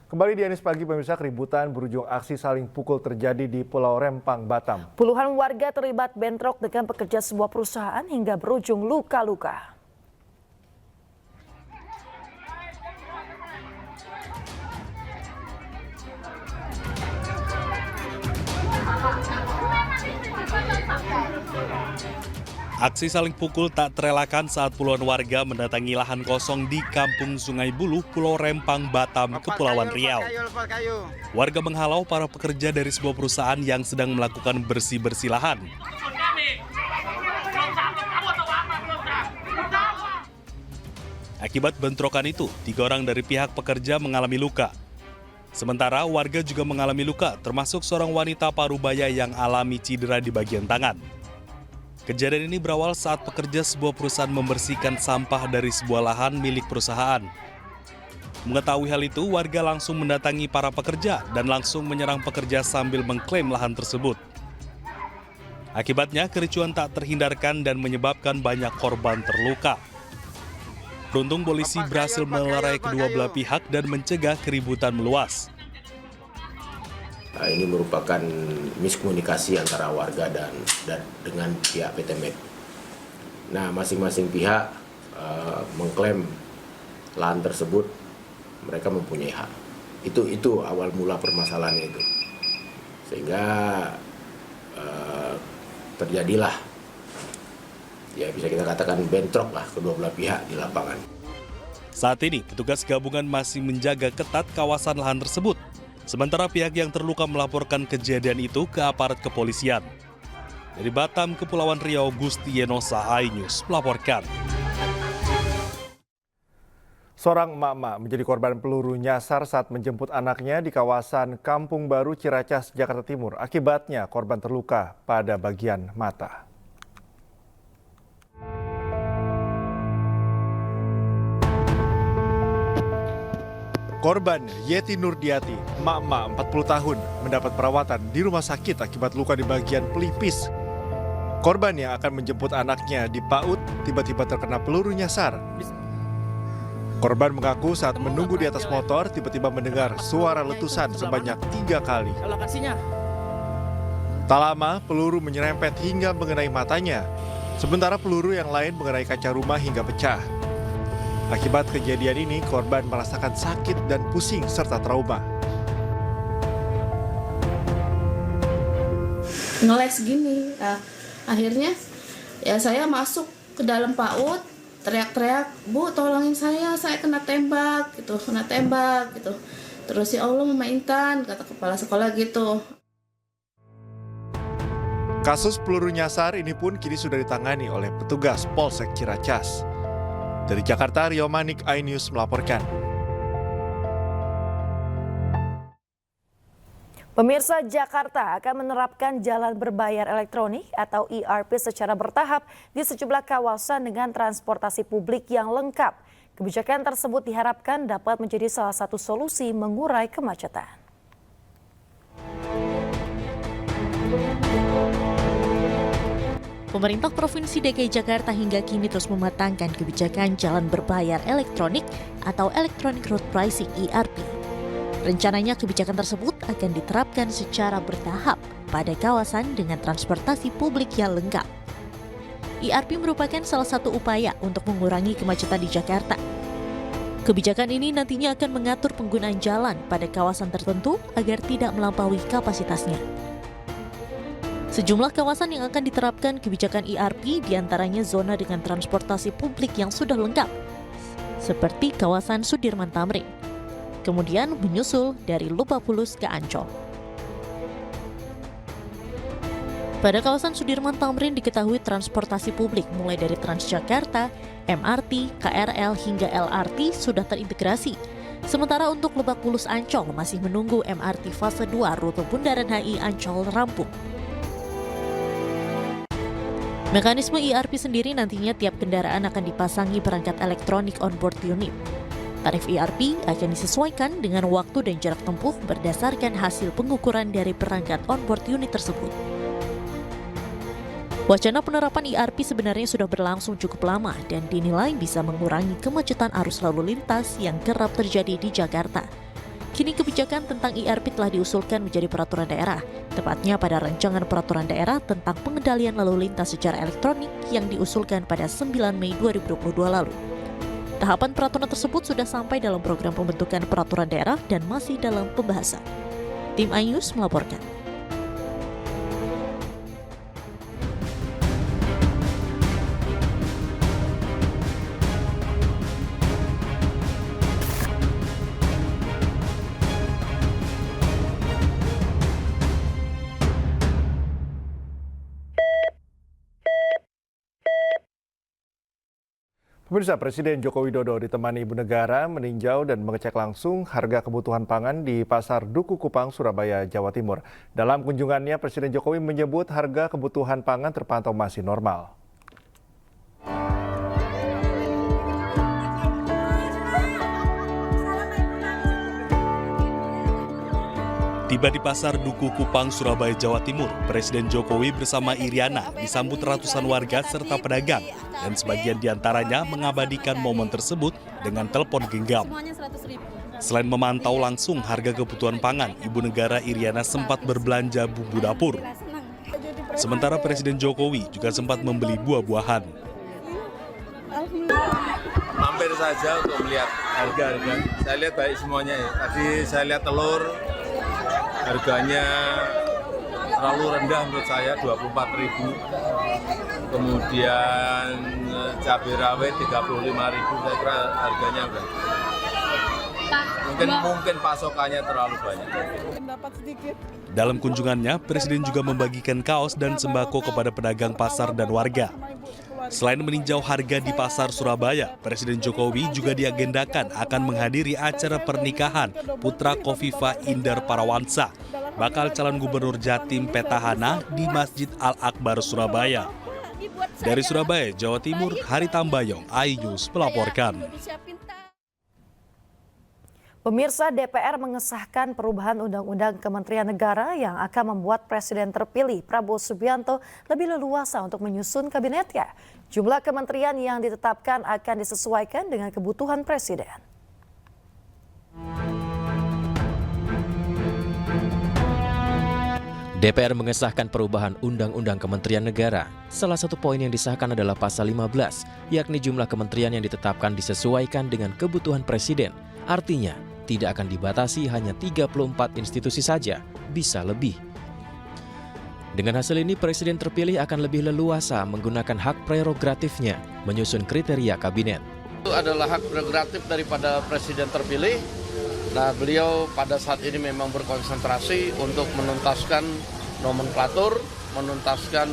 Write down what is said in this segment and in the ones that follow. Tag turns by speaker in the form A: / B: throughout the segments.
A: Kembali di Anies Pagi, pemirsa, keributan berujung aksi saling pukul terjadi di Pulau Rempang, Batam.
B: Puluhan warga terlibat bentrok dengan pekerja sebuah perusahaan hingga berujung luka-luka.
C: Aksi saling pukul tak terelakkan saat puluhan warga mendatangi lahan kosong di Kampung Sungai Buluh, Pulau Rempang, Batam, Kepulauan Riau. Warga menghalau para pekerja dari sebuah perusahaan yang sedang melakukan bersih-bersih lahan. Akibat bentrokan itu, 3 orang dari pihak pekerja mengalami luka. Sementara warga juga mengalami luka, termasuk seorang wanita parubaya yang alami cedera di bagian tangan. Kejadian ini berawal saat pekerja sebuah perusahaan membersihkan sampah dari sebuah lahan milik perusahaan. Mengetahui hal itu, warga langsung mendatangi para pekerja dan langsung menyerang pekerja sambil mengklaim lahan tersebut. Akibatnya, kericuan tak terhindarkan dan menyebabkan banyak korban terluka. Beruntung polisi berhasil melerai kedua belah pihak dan mencegah keributan meluas.
D: Ini merupakan miskomunikasi antara warga dan dengan pihak PT MED. Nah, masing-masing pihak mengklaim lahan tersebut mereka mempunyai hak. Itu awal mula permasalahan itu. Sehingga terjadilah, ya bisa kita katakan bentrok lah kedua belah pihak di lapangan.
C: Saat ini, petugas gabungan masih menjaga ketat kawasan lahan tersebut. Sementara pihak yang terluka melaporkan kejadian itu ke aparat kepolisian. Dari Batam, Kepulauan Riau, Gusti Yenosa, iNews melaporkan.
A: Seorang emak-emak menjadi korban peluru nyasar saat menjemput anaknya di kawasan Kampung Baru, Ciracas, Jakarta Timur. Akibatnya korban terluka pada bagian mata. Korban Yeti Nurdiati, emak-emak 40 tahun, mendapat perawatan di rumah sakit akibat luka di bagian pelipis. Korban yang akan menjemput anaknya di PAUD tiba-tiba terkena peluru nyasar. Korban mengaku saat menunggu di atas motor tiba-tiba mendengar suara letusan sebanyak 3 kali. Tak lama peluru menyerempet hingga mengenai matanya, sementara peluru yang lain mengenai kaca rumah hingga pecah. Akibat kejadian ini, korban merasakan sakit dan pusing serta trauma.
E: Ngeles gini, akhirnya ya saya masuk ke dalam PAUD, teriak-teriak, "Bu, tolongin saya kena tembak," gitu. Terus "Ya Allah, Mama Intan," kata kepala sekolah gitu.
A: Kasus peluru nyasar ini pun kini sudah ditangani oleh petugas Polsek Ciracas. Dari Jakarta, Rio Manik, iNews melaporkan.
B: Pemirsa, Jakarta akan menerapkan jalan berbayar elektronik atau ERP secara bertahap di sejumlah kawasan dengan transportasi publik yang lengkap. Kebijakan tersebut diharapkan dapat menjadi salah satu solusi mengurai kemacetan.
F: Pemerintah Provinsi DKI Jakarta hingga kini terus mematangkan kebijakan jalan berbayar elektronik atau Electronic Road Pricing (ERP). Rencananya kebijakan tersebut akan diterapkan secara bertahap pada kawasan dengan transportasi publik yang lengkap. ERP merupakan salah satu upaya untuk mengurangi kemacetan di Jakarta. Kebijakan ini nantinya akan mengatur penggunaan jalan pada kawasan tertentu agar tidak melampaui kapasitasnya. Sejumlah kawasan yang akan diterapkan kebijakan ERP diantaranya zona dengan transportasi publik yang sudah lengkap, seperti kawasan Sudirman Tamrin. Kemudian menyusul dari Lebak Bulus ke Ancol. Pada kawasan Sudirman Tamrin diketahui transportasi publik mulai dari Transjakarta, MRT, KRL hingga LRT sudah terintegrasi. Sementara untuk Lebak Bulus Ancol masih menunggu MRT fase 2 rute Bundaran HI Ancol rampung. Mekanisme ERP sendiri nantinya tiap kendaraan akan dipasangi perangkat elektronik onboard unit. Tarif ERP akan disesuaikan dengan waktu dan jarak tempuh berdasarkan hasil pengukuran dari perangkat onboard unit tersebut. Wacana penerapan ERP sebenarnya sudah berlangsung cukup lama dan dinilai bisa mengurangi kemacetan arus lalu lintas yang kerap terjadi di Jakarta. Kini kebijakan tentang IRP telah diusulkan menjadi peraturan daerah, tepatnya pada rancangan peraturan daerah tentang pengendalian lalu lintas secara elektronik yang diusulkan pada 9 Mei 2022 lalu. Tahapan peraturan tersebut sudah sampai dalam program pembentukan peraturan daerah dan masih dalam pembahasan. Tim iNews melaporkan.
A: Pemirsa, Presiden Joko Widodo ditemani Ibu Negara meninjau dan mengecek langsung harga kebutuhan pangan di Pasar Duku Kupang, Surabaya, Jawa Timur. Dalam kunjungannya, Presiden Jokowi menyebut harga kebutuhan pangan terpantau masih normal.
C: Tiba di Pasar Duku Kupang, Surabaya, Jawa Timur, Presiden Jokowi bersama Iriana disambut ratusan warga serta pedagang, dan sebagian diantaranya mengabadikan momen tersebut dengan telepon genggam. Selain memantau langsung harga kebutuhan pangan, Ibu Negara Iriana sempat berbelanja bumbu dapur. Sementara Presiden Jokowi juga sempat membeli buah-buahan.
G: Mampir saja untuk melihat harga-harga. Saya lihat baik semuanya ya. Tadi saya lihat telur, harganya terlalu rendah menurut saya, 24.000. Kemudian cabai rawit 35.000, saya kira harganya udah. Mungkin pasokannya terlalu banyak.
C: Dalam kunjungannya, Presiden juga membagikan kaos dan sembako kepada pedagang pasar dan warga. Selain meninjau harga di Pasar Surabaya, Presiden Jokowi juga diagendakan akan menghadiri acara pernikahan Putra Kofifa Indar Parawansa, bakal calon gubernur Jatim petahana di Masjid Al-Akbar Surabaya. Dari Surabaya, Jawa Timur, Hari Tambayong, iNews melaporkan.
B: Pemirsa, DPR mengesahkan perubahan Undang-Undang Kementerian Negara yang akan membuat Presiden terpilih Prabowo Subianto lebih leluasa untuk menyusun kabinetnya. Jumlah kementerian yang ditetapkan akan disesuaikan dengan kebutuhan Presiden.
H: DPR mengesahkan perubahan Undang-Undang Kementerian Negara. Salah satu poin yang disahkan adalah pasal 15, yakni jumlah kementerian yang ditetapkan disesuaikan dengan kebutuhan Presiden. Artinya, tidak akan dibatasi hanya 34 institusi saja, bisa lebih. Dengan hasil ini, Presiden terpilih akan lebih leluasa menggunakan hak prerogatifnya menyusun kriteria kabinet.
I: Itu adalah hak prerogatif daripada Presiden terpilih. Nah, beliau pada saat ini memang berkonsentrasi untuk menuntaskan nomenklatur, menuntaskan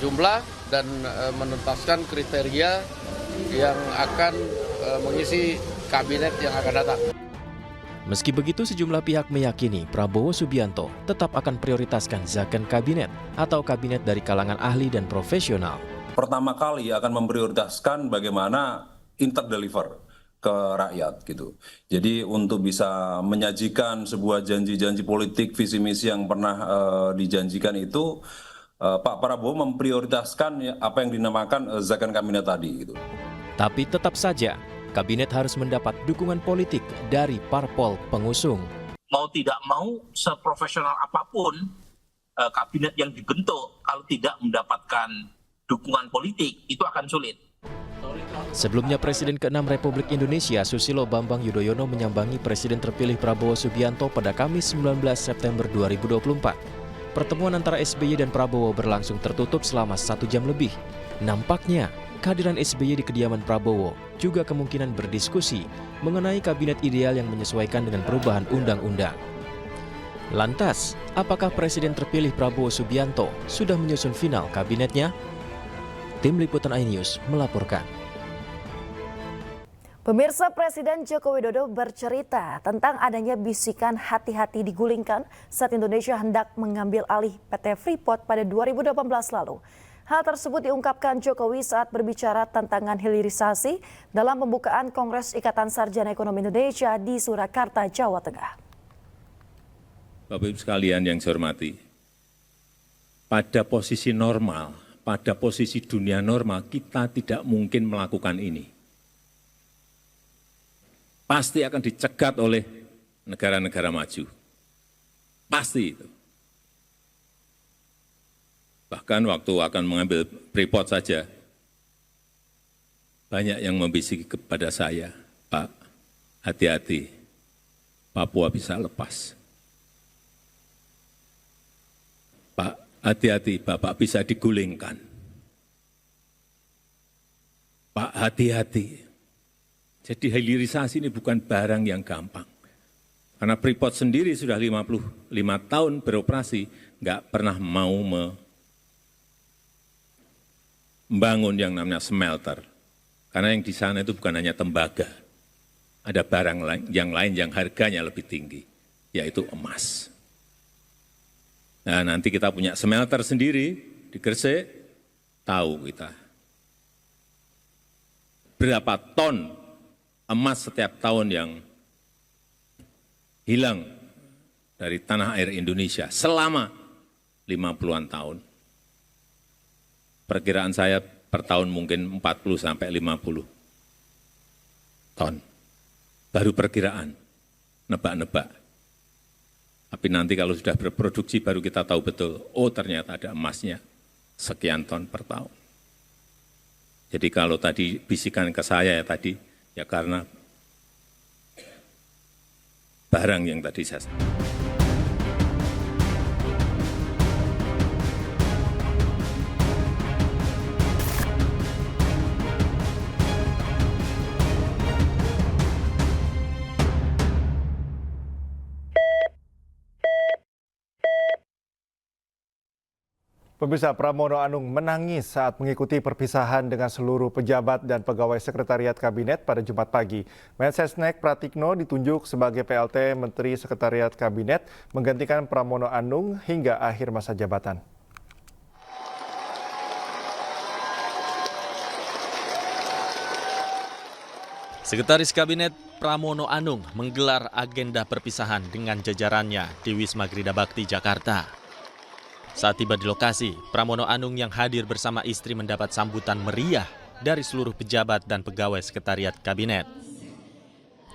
I: jumlah, dan menuntaskan kriteria yang akan mengisi kabinet yang akan datang.
H: Meski begitu, sejumlah pihak meyakini Prabowo Subianto tetap akan prioritaskan zakon kabinet atau kabinet dari kalangan ahli dan profesional.
J: Pertama kali akan memprioritaskan bagaimana interdeliver ke rakyat gitu. Jadi untuk bisa menyajikan sebuah janji-janji politik, visi misi yang pernah dijanjikan itu, Pak Prabowo memprioritaskan apa yang dinamakan zakon kabinet tadi gitu.
H: Tapi tetap saja, kabinet harus mendapat dukungan politik dari parpol pengusung.
K: Mau tidak mau, seprofesional apapun kabinet yang dibentuk, kalau tidak mendapatkan dukungan politik, itu akan sulit.
H: Sebelumnya, Presiden ke-6 Republik Indonesia Susilo Bambang Yudhoyono menyambangi Presiden terpilih Prabowo Subianto pada Kamis 19 September 2024. Pertemuan antara SBY dan Prabowo berlangsung tertutup selama 1 jam lebih. Nampaknya, kehadiran SBY di kediaman Prabowo juga kemungkinan berdiskusi mengenai kabinet ideal yang menyesuaikan dengan perubahan undang-undang. Lantas, apakah Presiden terpilih Prabowo Subianto sudah menyusun final kabinetnya? Tim Liputan iNews melaporkan.
B: Pemirsa, Presiden Joko Widodo bercerita tentang adanya bisikan hati-hati digulingkan saat Indonesia hendak mengambil alih PT Freeport pada 2018 lalu. Hal tersebut diungkapkan Jokowi saat berbicara tantangan hilirisasi dalam pembukaan Kongres Ikatan Sarjana Ekonomi Indonesia di Surakarta, Jawa Tengah.
L: Bapak Ibu sekalian yang saya hormati, pada posisi normal, pada posisi dunia normal, kita tidak mungkin melakukan ini. Pasti akan dicegat oleh negara-negara maju. Pasti itu. Bahkan waktu akan mengambil Freeport saja, banyak yang membisiki kepada saya, Pak, hati-hati, Papua bisa lepas. Pak, hati-hati, Bapak bisa digulingkan. Pak, hati-hati. Jadi hilirisasi ini bukan barang yang gampang. Karena Freeport sendiri sudah 55 tahun beroperasi, nggak pernah mau membangun yang namanya smelter. Karena yang di sana itu bukan hanya tembaga. Ada barang yang lain yang harganya lebih tinggi, yaitu emas. Nah, nanti kita punya smelter sendiri di Gresik, tahu kita berapa ton emas setiap tahun yang hilang dari tanah air Indonesia selama 50-an tahun. Perkiraan saya per tahun mungkin 40 sampai 50 ton. Baru perkiraan, nebak-nebak. Tapi nanti kalau sudah berproduksi baru kita tahu betul, oh ternyata ada emasnya sekian ton per tahun. Jadi kalau tadi bisikan ke saya ya karena barang yang tadi saya sampaikan.
A: Pemirsa, Pramono Anung menangis saat mengikuti perpisahan dengan seluruh pejabat dan pegawai sekretariat kabinet pada Jumat pagi. Mensesnek Pratikno ditunjuk sebagai PLT Menteri Sekretariat Kabinet menggantikan Pramono Anung hingga akhir masa jabatan.
M: Sekretaris Kabinet Pramono Anung menggelar agenda perpisahan dengan jajarannya di Wisma Grida Bakti, Jakarta. Saat tiba di lokasi, Pramono Anung yang hadir bersama istri mendapat sambutan meriah dari seluruh pejabat dan pegawai sekretariat kabinet.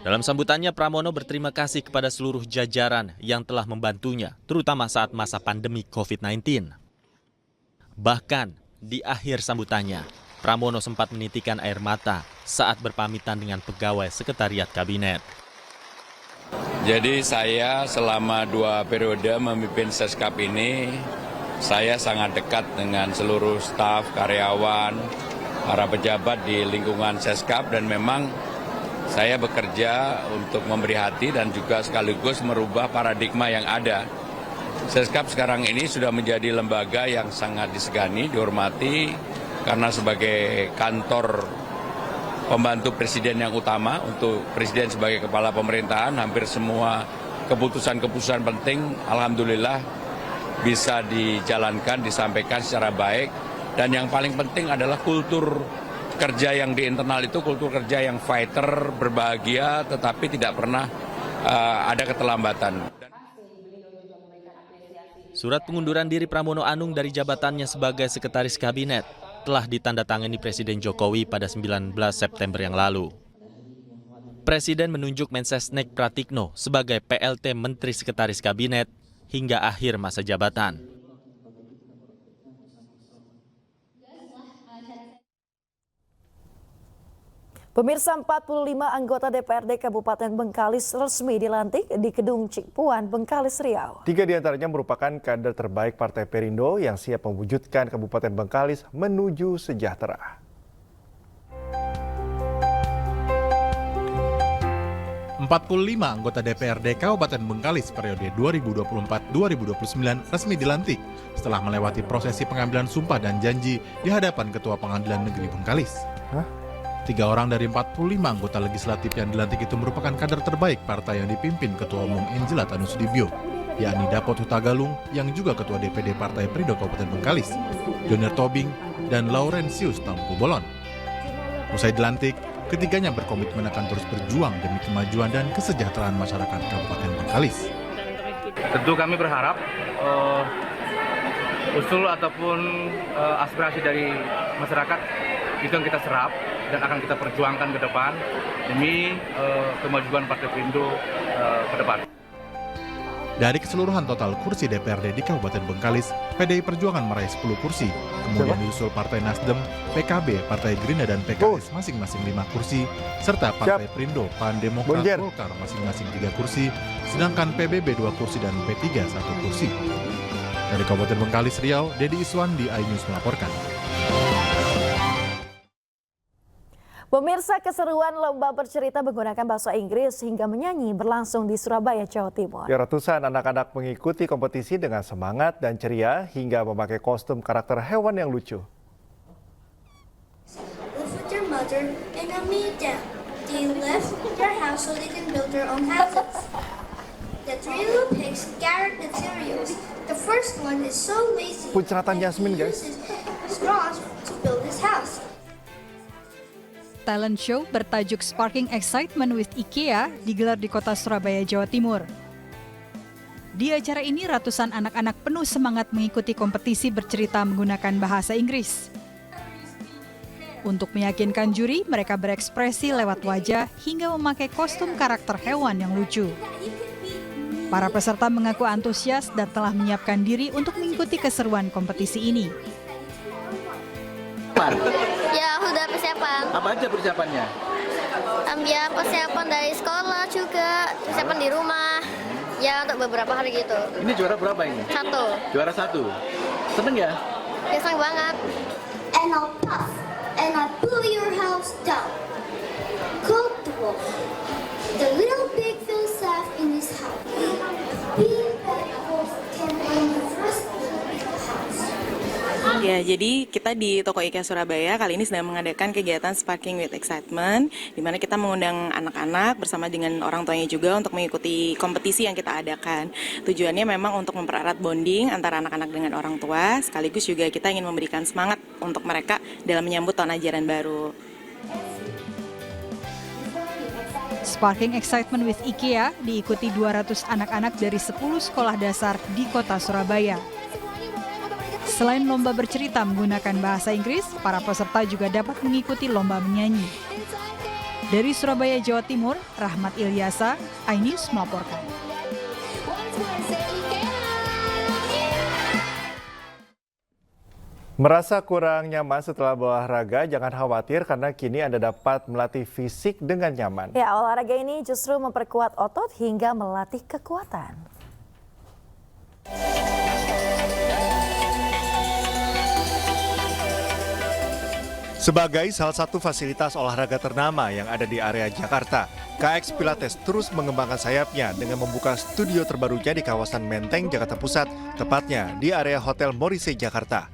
M: Dalam sambutannya, Pramono berterima kasih kepada seluruh jajaran yang telah membantunya, terutama saat masa pandemi COVID-19. Bahkan, di akhir sambutannya, Pramono sempat menitikan air mata saat berpamitan dengan pegawai sekretariat kabinet.
N: Jadi saya selama 2 periode memimpin Seskap ini, saya sangat dekat dengan seluruh staf, karyawan, para pejabat di lingkungan Seskap dan memang saya bekerja untuk memberi hati dan juga sekaligus merubah paradigma yang ada. Seskap sekarang ini sudah menjadi lembaga yang sangat disegani, dihormati karena sebagai kantor pembantu presiden yang utama untuk presiden sebagai kepala pemerintahan, hampir semua keputusan-keputusan penting alhamdulillah bisa dijalankan, disampaikan secara baik. Dan yang paling penting adalah kultur kerja yang di internal itu kultur kerja yang fighter, berbahagia, tetapi tidak pernah ada keterlambatan.
M: Surat pengunduran diri Pramono Anung dari jabatannya sebagai Sekretaris Kabinet telah ditandatangani Presiden Jokowi pada 19 September yang lalu. Presiden menunjuk Mensesnek Pratikno sebagai PLT Menteri Sekretaris Kabinet hingga akhir masa jabatan.
B: Pemirsa, 45 anggota DPRD Kabupaten Bengkalis resmi dilantik di Gedung Cikpuan, Bengkalis, Riau.
A: 3 diantaranya merupakan kader terbaik Partai Perindo yang siap mewujudkan Kabupaten Bengkalis menuju sejahtera.
O: 45 anggota DPRD Kabupaten Bengkalis periode 2024-2029 resmi dilantik setelah melewati prosesi pengambilan sumpah dan janji di hadapan Ketua Pengadilan Negeri Bengkalis. 3 orang dari 45 anggota legislatif yang dilantik itu merupakan kader terbaik partai yang dipimpin Ketua Umum Injilat Anusudibyo, yakni Dapot Hutagalung yang juga Ketua DPD Partai Perindo Kabupaten Bengkalis, Joner Tobing, dan Laurentius Tampu Bolon. Usai dilantik, ketiganya berkomitmen akan terus berjuang demi kemajuan dan kesejahteraan masyarakat Kabupaten Bengkalis.
P: Tentu kami berharap usul ataupun aspirasi dari masyarakat itu yang kita serap dan akan kita perjuangkan ke depan demi kemajuan Partai Perindo ke depan.
O: Dari keseluruhan total kursi DPRD di Kabupaten Bengkalis, PDI Perjuangan meraih 10 kursi. Kemudian disusul Partai Nasdem, PKB, Partai Gerindra dan PKS masing-masing 5 kursi, serta Partai Perindo, PAN, Demokrat, Golkar masing-masing 3 kursi, sedangkan PBB 2 kursi dan P3 1 kursi. Dari Kabupaten Bengkalis, Riau, Dedi Iswandi, iNews melaporkan.
B: Pemirsa, keseruan lomba bercerita menggunakan bahasa Inggris hingga menyanyi berlangsung di Surabaya, Jawa Timur.
A: Ya, ratusan anak-anak mengikuti kompetisi dengan semangat dan ceria hingga memakai kostum karakter hewan yang lucu.
Q: Live with your mother and me down. They left their house so they can build their own houses. The 3 little pigs gathered materials. The first one is so lazy
A: Puncratan
Q: that
A: Yasmin,
Q: he
A: guys.
Q: uses straws to build his house.
R: Talent show bertajuk Sparking Excitement with IKEA digelar di kota Surabaya, Jawa Timur. Di acara ini ratusan anak-anak penuh semangat mengikuti kompetisi bercerita menggunakan bahasa Inggris. Untuk meyakinkan juri, mereka berekspresi lewat wajah hingga memakai kostum karakter hewan yang lucu. Para peserta mengaku antusias dan telah menyiapkan diri untuk mengikuti keseruan kompetisi ini.
S: Ya, sudah persiapan.
T: Apa aja persiapannya?
S: Ya, persiapan dari sekolah juga, persiapan di rumah. Ya, untuk beberapa hari gitu.
T: Ini juara berapa ini?
S: 1.
T: Juara 1. Seneng ya?
S: Ya, seneng banget.
Q: And I'll puff and I'll pull your house down. Called the wolf. The little pig feels safe in his house. Being that wolf can only first build the house.
U: Ya, jadi kita di Toko IKEA Surabaya kali ini sedang mengadakan kegiatan Sparking with Excitement, di mana kita mengundang anak-anak bersama dengan orang tuanya juga untuk mengikuti kompetisi yang kita adakan. Tujuannya memang untuk mempererat bonding antara anak-anak dengan orang tua, sekaligus juga kita ingin memberikan semangat untuk mereka dalam menyambut tahun ajaran baru.
R: Sparking Excitement with IKEA diikuti 200 anak-anak dari 10 sekolah dasar di kota Surabaya. Selain lomba bercerita menggunakan bahasa Inggris, para peserta juga dapat mengikuti lomba menyanyi. Dari Surabaya, Jawa Timur, Rahmat Ilyasa, iNews melaporkan.
A: Merasa kurang nyaman setelah berolahraga, jangan khawatir karena kini Anda dapat melatih fisik dengan nyaman.
B: Ya, olahraga ini justru memperkuat otot hingga melatih kekuatan.
A: Sebagai salah satu fasilitas olahraga ternama yang ada di area Jakarta, KX Pilates terus mengembangkan sayapnya dengan membuka studio terbarunya di kawasan Menteng, Jakarta Pusat, tepatnya di area Hotel Morrissey, Jakarta.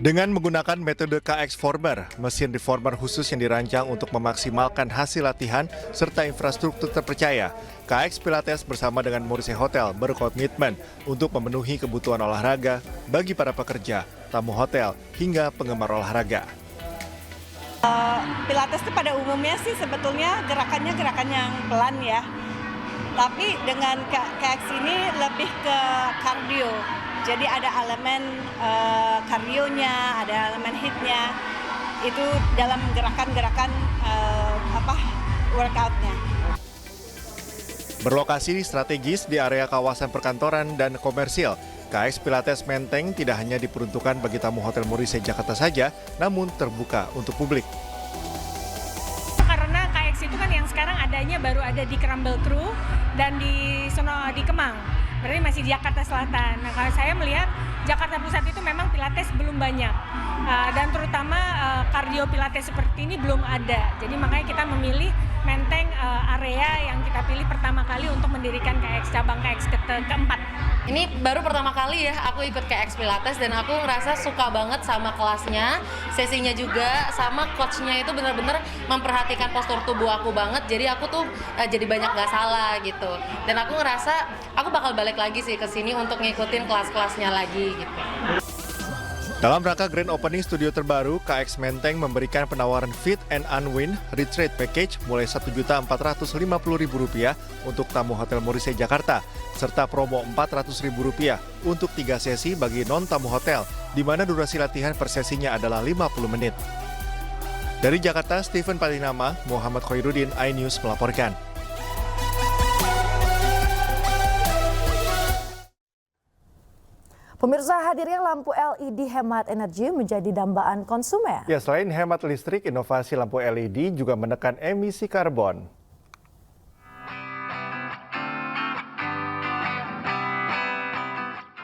A: Dengan menggunakan metode KX Former, mesin reformer khusus yang dirancang untuk memaksimalkan hasil latihan serta infrastruktur terpercaya, KX Pilates bersama dengan Morrissey Hotel berkomitmen untuk memenuhi kebutuhan olahraga bagi para pekerja, tamu hotel, hingga penggemar olahraga.
V: Pilates itu pada umumnya sih sebetulnya gerakannya gerakan yang pelan ya. Tapi dengan KX ini lebih ke kardio. Jadi ada elemen kardionya, ada elemen hitnya. Itu dalam gerakan-gerakan workoutnya.
A: Berlokasi strategis di area kawasan perkantoran dan komersil, KX Pilates Menteng tidak hanya diperuntukkan bagi tamu Hotel Morrissey Jakarta saja, namun terbuka untuk publik.
W: Karena KX itu kan yang sekarang adanya baru ada di Crumble Crew dan di Kemang. Berarti masih di Jakarta Selatan. Nah, kalau saya melihat Jakarta Pusat itu memang Pilates belum banyak. Dan terutama kardio Pilates seperti ini belum ada. Jadi makanya kita memilih Menteng area yang kita pilih pertama kali untuk mendirikan KX cabang KX keempat.
X: Ini baru pertama kali ya aku ikut KX Pilates dan aku ngerasa suka banget sama kelasnya, sesinya juga, sama coachnya itu benar-benar memperhatikan postur tubuh aku banget. Jadi aku tuh jadi banyak gak salah gitu. Dan aku ngerasa aku bakal balik lagi sih ke sini untuk ngikutin kelas-kelasnya lagi gitu.
A: Dalam rangka grand opening studio terbaru, KX Menteng memberikan penawaran Fit and Unwind Retreat Package mulai Rp1.450.000 untuk tamu Hotel Morrissey Jakarta, serta promo Rp400.000 untuk 3 sesi bagi non-tamu hotel, di mana durasi latihan per sesinya adalah 50 menit. Dari Jakarta, Stephen Palinama, Muhammad Khairuddin, iNews melaporkan.
B: Pemirsa, hadirnya lampu LED hemat energi menjadi dambaan konsumen.
A: Ya, selain hemat listrik, inovasi lampu LED juga menekan emisi karbon.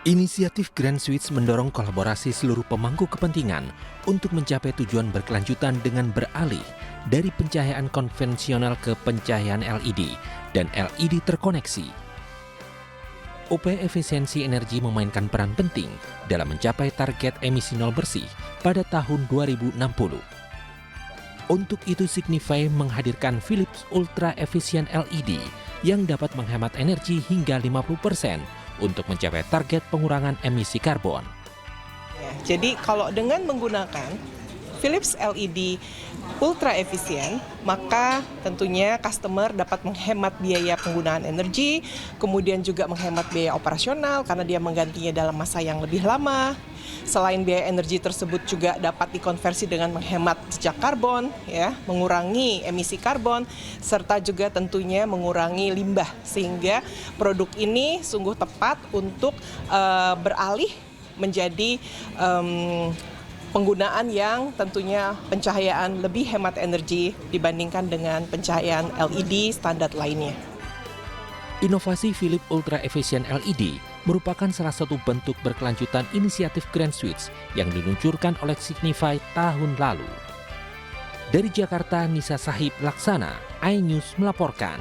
D: Inisiatif Grand Switch mendorong kolaborasi seluruh pemangku kepentingan untuk mencapai tujuan berkelanjutan dengan beralih dari pencahayaan konvensional ke pencahayaan LED dan LED terkoneksi. Upaya efisiensi energi memainkan peran penting dalam mencapai target emisi nol bersih pada tahun 2060. Untuk itu Signify menghadirkan Philips Ultra Efficient LED yang dapat menghemat energi hingga 50% untuk mencapai target pengurangan emisi karbon.
E: Ya, jadi kalau dengan menggunakan Philips LED Ultra Efficient, maka tentunya customer dapat menghemat biaya penggunaan energi, kemudian juga menghemat biaya operasional karena dia menggantinya dalam masa yang lebih lama. Selain biaya energi tersebut juga dapat dikonversi dengan menghemat jejak karbon, ya, mengurangi emisi karbon, serta juga tentunya mengurangi limbah, sehingga produk ini sungguh tepat untuk beralih menjadi penggunaan yang tentunya pencahayaan lebih hemat energi dibandingkan dengan pencahayaan LED standar lainnya.
D: Inovasi Philips Ultra Efficient LED merupakan salah satu bentuk berkelanjutan inisiatif Grand Switch yang diluncurkan oleh Signify tahun lalu. Dari Jakarta, Nisa Sahib Laksana, iNews melaporkan.